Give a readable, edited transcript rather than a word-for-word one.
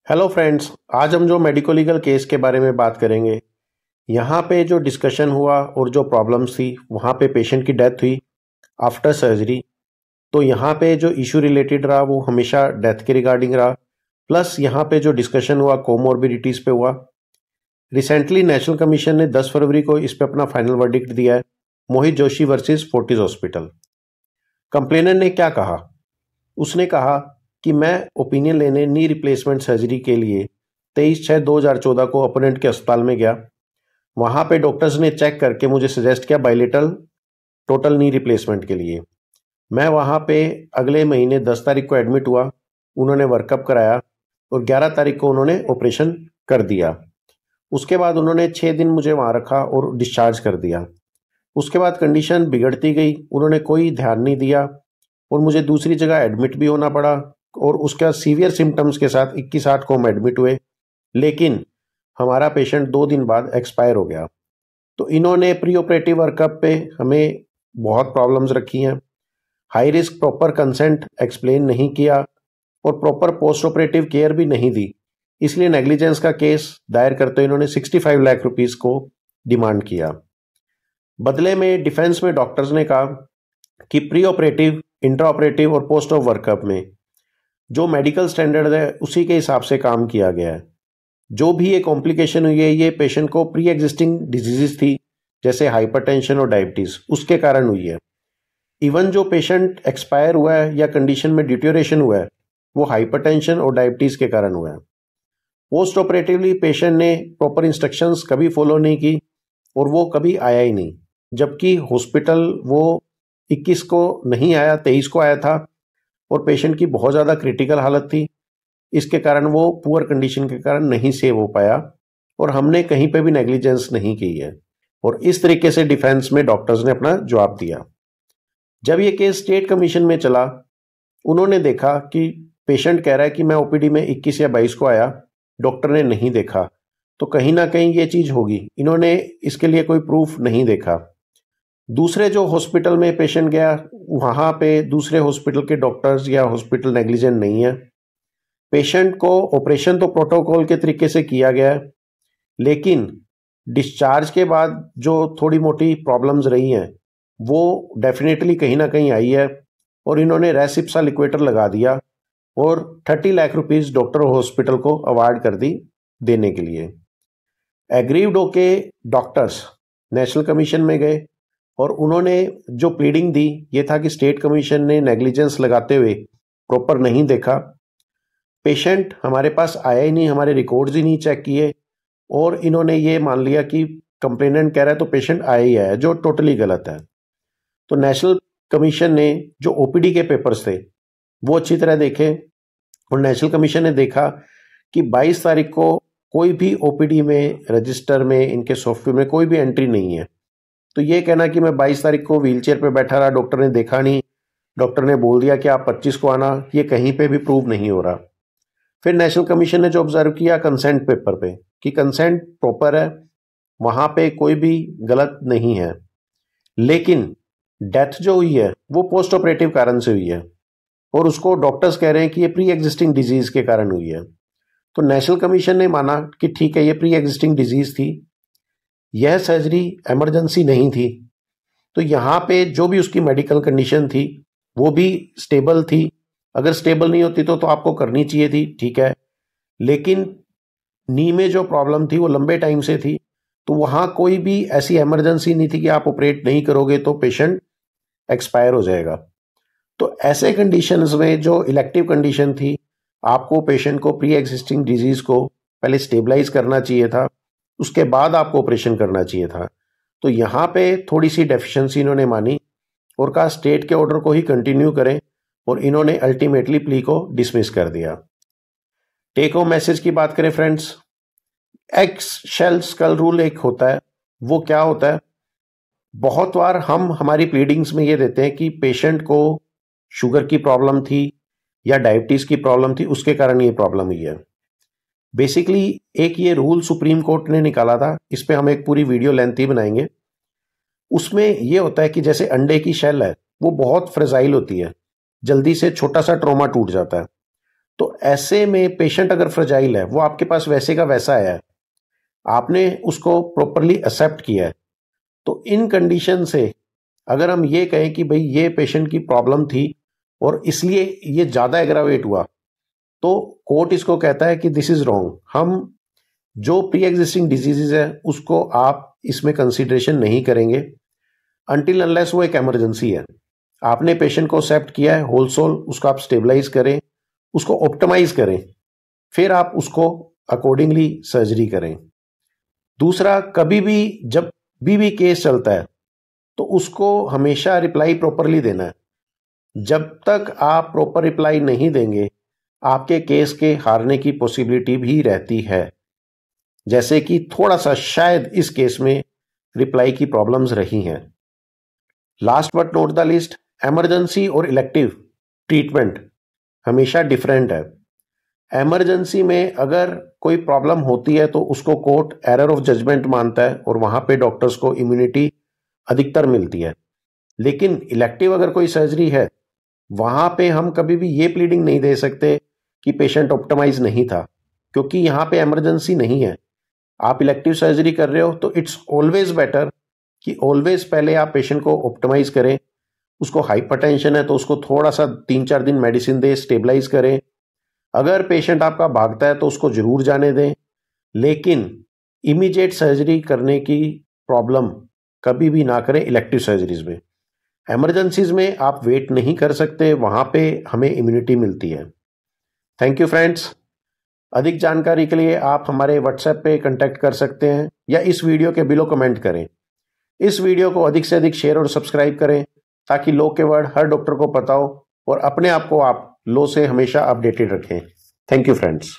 Hello friends, आज हम जो मेडिको लीगल केस के बारे में बात करेंगे। यहाँ पे जो डिस्कशन हुआ और जो प्रॉब्लम्स थी, वहाँ पे पेशेंट की डेथ हुई आफ्टर सर्जरी। तो यहाँ पे जो इशू रिलेटेड रहा वो हमेशा डेथ के रिगार्डिंग रहा। प्लस यहाँ पे जो डिस्कशन हुआ कोमोर्बिडिटीज़ पे हुआ। रिसेंटली नेशनल कमीशन ने 10 फरवरी को इस पे अपना फाइनल वर्डिक्ट दिया है, Mohit Joshi versus Fortis hospital. Complainant ने क्या कहा? उसने कहा कि मैं ओपिनियन लेने नी रिप्लेसमेंट सर्जरी के लिए 23/6/2014 को ओपोनेंट के अस्पताल में गया। वहाँ पे डॉक्टर्स ने चेक करके मुझे सजेस्ट किया बायलेटरल टोटल नी रिप्लेसमेंट के लिए। मैं वहाँ पे अगले महीने 10 तारीख को एडमिट हुआ। उन्होंने वर्कअप कराया और 11 तारीख को उन्होंने ऑपरेशन कर दिया। उसके बाद उन्होंने 6 दिन मुझे वहाँ रखा और डिस्चार्ज कर दिया। उसके बाद कंडीशन बिगड़ती गई, उन्होंने कोई ध्यान नहीं दिया और मुझे दूसरी जगह एडमिट भी होना पड़ा। और उसके बाद सीवियर सिम्टम्स के साथ 21/8 को हम एडमिट हुए, लेकिन हमारा पेशेंट 2 दिन बाद एक्सपायर हो गया। तो इन्होंने प्री ऑपरेटिव वर्कअप पे हमें बहुत प्रॉब्लम्स रखी हैं। High risk proper consent explain नहीं किया और प्रॉपर पोस्ट ऑपरेटिव केयर भी नहीं दी। इसलिए नेग्लिजेंस का केस दायर करते हुए इन्होंने 65 लाख रुपीस को डिमांड किया। बदले में डिफेंस में डॉक्टर्स ने कहा कि प्री ऑपरेटिव, इंट्रा ऑपरेटिव और पोस्ट ऑफ वर्कअप में जो मेडिकल स्टैंडर्ड है उसी के हिसाब से काम किया गया है। जो भी ये कॉम्प्लिकेशन हुई है ये पेशेंट को प्री एग्जिस्टिंग डिजीजेस थी, जैसे हाइपरटेंशन और डायबिटीज, उसके कारण हुई है। इवन जो पेशेंट एक्सपायर हुआ है या कंडीशन में डिटोरेशन हुआ है वो हाइपरटेंशन और डायबिटीज के कारण हुआ है। पोस्ट ऑपरेटिवली पेशेंट ने प्रॉपर इंस्ट्रक्शंस कभी फॉलो नहीं की और वो कभी आया ही नहीं, जबकि हॉस्पिटल वो 21 को नहीं आया, 23 को आया था और पेशेंट की बहुत ज़्यादा क्रिटिकल हालत थी। इसके कारण वो पुअर कंडीशन के कारण नहीं सेव हो पाया और हमने कहीं पे भी नेग्लिजेंस नहीं की है। और इस तरीके से डिफेंस में डॉक्टर्स ने अपना जवाब दिया। जब ये केस स्टेट कमीशन में चला, उन्होंने देखा कि पेशेंट कह रहा है कि मैं ओपीडी में 21 या 22 को आया, डॉक्टर ने नहीं देखा, तो कहीं ना कहीं ये चीज़ होगी। इन्होंने इसके लिए कोई प्रूफ नहीं देखा। दूसरे जो हॉस्पिटल में पेशेंट गया वहाँ पे दूसरे हॉस्पिटल के डॉक्टर्स या हॉस्पिटल नेग्लिजेंट नहीं है। पेशेंट को ऑपरेशन तो प्रोटोकॉल के तरीके से किया गया है, लेकिन डिस्चार्ज के बाद जो थोड़ी मोटी प्रॉब्लम्स रही हैं वो डेफिनेटली कहीं ना कहीं आई है और इन्होंने रेसिप्सा लिक्वेटर लगा दिया और 30 लाख रुपीस डॉक्टर और हॉस्पिटल को अवार्ड कर दी देने के लिए। एग्रीव्ड होके डॉक्टर्स नेशनल कमीशन में गए और उन्होंने जो प्लीडिंग दी ये था कि स्टेट कमीशन ने नेग्लिजेंस लगाते हुए प्रॉपर नहीं देखा। पेशेंट हमारे पास आया ही नहीं, हमारे रिकॉर्ड्स ही नहीं चेक किए और इन्होंने ये मान लिया कि कंप्लेनेंट कह रहा है तो पेशेंट आया ही आया, जो टोटली गलत है। तो नेशनल कमीशन ने जो ओपीडी के पेपर्स थे वो अच्छी तरह देखे और नेशनल कमीशन ने देखा कि 22 तारीख को कोई भी ओपीडी में, रजिस्टर में, इनके सॉफ्टवेयर में कोई भी एंट्री नहीं है। तो ये कहना कि मैं 22 तारीख को व्हीलचेयर पे बैठा रहा, डॉक्टर ने देखा नहीं, डॉक्टर ने बोल दिया कि आप 25 को आना, ये कहीं पे भी प्रूव नहीं हो रहा। फिर नेशनल कमीशन ने जो ऑब्जर्व किया कंसेंट पेपर पे कि कंसेंट प्रॉपर है, वहां पे कोई भी गलत नहीं है, लेकिन डेथ जो हुई है वो पोस्ट ऑपरेटिव कारण से हुई है और उसको डॉक्टर्स कह रहे हैं कि ये प्री एग्जिस्टिंग डिजीज के कारण हुई है। तो नेशनल कमीशन ने माना कि ठीक है, ये प्री एग्जिस्टिंग डिजीज थी, यह सर्जरी इमरजेंसी नहीं थी। तो यहाँ पे जो भी उसकी मेडिकल कंडीशन थी वो भी स्टेबल थी। अगर स्टेबल नहीं होती तो आपको करनी चाहिए थी, ठीक है, लेकिन नी में जो प्रॉब्लम थी वो लंबे टाइम से थी, तो वहाँ कोई भी ऐसी इमरजेंसी नहीं थी कि आप ऑपरेट नहीं करोगे तो पेशेंट एक्सपायर हो जाएगा। तो ऐसे कंडीशंस में जो इलेक्टिव कंडीशन थी, आपको पेशेंट को प्री एग्जिस्टिंग डिजीज को पहले स्टेबलाइज करना चाहिए था, उसके बाद आपको ऑपरेशन करना चाहिए था। तो यहाँ पे थोड़ी सी डेफिशिएंसी इन्होंने मानी और कहा स्टेट के ऑर्डर को ही कंटिन्यू करें और इन्होंने अल्टीमेटली प्ली को डिसमिस कर दिया। टेक होम मैसेज की बात करें friends, X shell skull rule एक होता है। वो क्या होता है? बहुत बार हम हमारी प्लीडिंग्स में ये देते हैं कि पेशेंट को शुगर की प्रॉब्लम थी या डायबिटीज की प्रॉब्लम थी, उसके कारण ये प्रॉब्लम हुई है। बेसिकली एक ये रूल सुप्रीम कोर्ट ने निकाला था, इस पे हम एक पूरी वीडियो लेंथ ही बनाएंगे। उसमें ये होता है कि जैसे अंडे की शेल है वो बहुत फ्रेजाइल होती है, जल्दी से छोटा सा ट्रोमा टूट जाता है। तो ऐसे में पेशेंट अगर फ्रजाइल है, वो आपके पास वैसे का वैसा आया है, आपने उसको प्रॉपरली एक्सेप्ट किया है, तो इन कंडीशन से अगर हम ये कहें कि भाई ये पेशेंट की प्रॉब्लम थी और इसलिए ये ज़्यादा एग्रावेट हुआ, तो कोर्ट इसको कहता है कि दिस इज रॉन्ग। हम जो प्री एग्जिस्टिंग डिजीजेज है उसको आप इसमें कंसिडरेशन नहीं करेंगे अनटिल अनलेस वो एक इमरजेंसी है। आपने पेशेंट को एक्सेप्ट किया है होल सोल, उसको आप स्टेबलाइज करें, उसको ऑप्टिमाइज करें, फिर आप उसको अकॉर्डिंगली सर्जरी करें। दूसरा, कभी भी जब भी केस चलता है तो उसको हमेशा रिप्लाई प्रॉपरली देना है। जब तक आप प्रॉपर रिप्लाई नहीं देंगे, आपके केस के हारने की पॉसिबिलिटी भी रहती है। जैसे कि थोड़ा सा शायद इस केस में रिप्लाई की प्रॉब्लम्स रही हैं। Last but not the list, emergency और इलेक्टिव ट्रीटमेंट हमेशा डिफरेंट है। इमरजेंसी में अगर कोई प्रॉब्लम होती है तो उसको कोर्ट एरर ऑफ जजमेंट मानता है और वहां पे डॉक्टर्स को इम्यूनिटी अधिकतर मिलती है। लेकिन इलेक्टिव अगर कोई सर्जरी है, वहां पे हम कभी भी ये प्लीडिंग नहीं दे सकते कि पेशेंट ऑप्टिमाइज नहीं था, क्योंकि यहाँ पे इमरजेंसी नहीं है। आप इलेक्टिव सर्जरी कर रहे हो तो इट्स ऑलवेज बेटर कि ऑलवेज पहले आप पेशेंट को ऑप्टिमाइज करें। उसको हाइपरटेंशन है तो उसको थोड़ा सा 3-4 दिन मेडिसिन दें, स्टेबलाइज करें। अगर पेशेंट आपका भागता है तो उसको जरूर जाने दें, लेकिन इमीडिएट सर्जरी करने की प्रॉब्लम कभी भी ना करें इलेक्टिव सर्जरीज में। इमरजेंसीज में आप वेट नहीं कर सकते, वहां पे हमें इम्यूनिटी मिलती है। Thank you friends. अधिक जानकारी के लिए आप हमारे व्हाट्सएप पे कांटेक्ट कर सकते हैं या इस वीडियो के बिलो कमेंट करें। इस वीडियो को अधिक से अधिक शेयर और सब्सक्राइब करें ताकि लॉ के वर्ड हर डॉक्टर को पता हो और अपने आप को आप लॉ से हमेशा अपडेटेड रखें। Thank you friends.